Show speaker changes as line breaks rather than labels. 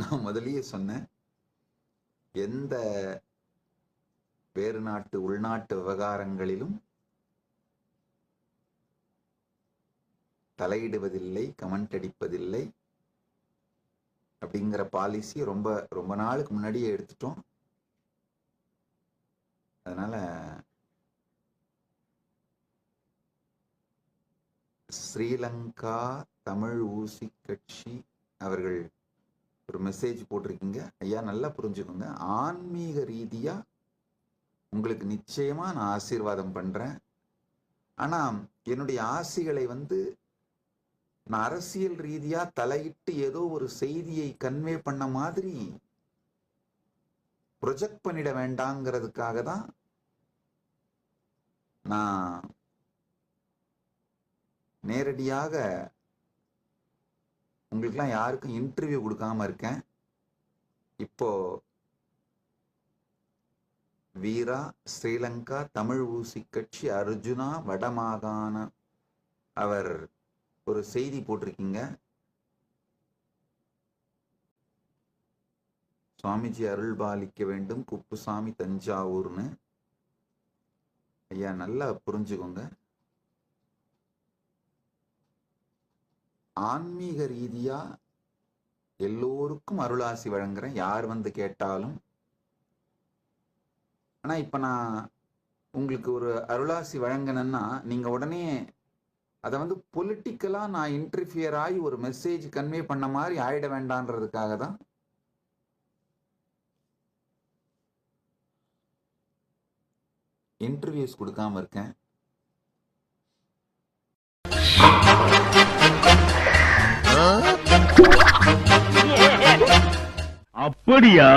நான் முதலியே சொன்னேன், எந்த வேறு நாட்டு உள்நாட்டு விவகாரங்களிலும் தலையிடுவதில்லை, கமெண்ட் அடிப்பதில்லை அப்படிங்கிற பாலிசி ரொம்ப ரொம்ப நாளுக்கு முன்னாடியே எடுத்துட்டோம். அதனால ஸ்ரீலங்கா தமிழ் ஊசி கட்சி அவர்கள் ஒரு மெசேஜ் போட்டிருக்கீங்க. ஐயா, நல்லா புரிஞ்சுக்கோங்க. ஆன்மீக ரீதியா உங்களுக்கு நிச்சயமா நான் ஆசீர்வாதம் பண்றேன். ஆனா என்னுடைய ஆசிகளை நான் அரசியல் ரீதியா தலையிட்டு ஏதோ ஒரு செய்தியை கன்வே பண்ண மாதிரி ப்ரொஜெக்ட் பண்ணிட வேண்டாங்கிறதுக்காக தான் நான் நேரடியாக உங்களுக்கெல்லாம் யாருக்கும் இன்டர்வியூ கொடுக்காம இருக்கேன். இப்போ வீரா ஸ்ரீலங்கா தமிழ் ஊசி கட்சி அர்ஜுனா வடமாகாண அவர் ஒரு செய்தி போட்டிருக்கீங்க. சுவாமிஜி அருள் பாலிக்க வேண்டும், குப்புசாமி தஞ்சாவூர்னு. ஐயா, நல்லா புரிஞ்சுக்கோங்க. ஆன்மீக ரீதியா எல்லோருக்கும் அருளாசி வழங்குறேன், யார் வந்து கேட்டாலும். ஆனா இப்ப நான் உங்களுக்கு ஒரு அருளாசி வழங்கினேன்னா நீங்க உடனே அதை பொலிட்டிக்கலா நான் இன்டர்ஃபியர் ஆகி ஒரு மெசேஜ் கன்வே பண்ண மாதிரி ஆயிட வேண்டான்றதுக்காக தான் இன்டர்வியூஸ் கொடுக்காம இருக்கேன்.
அப்படியா?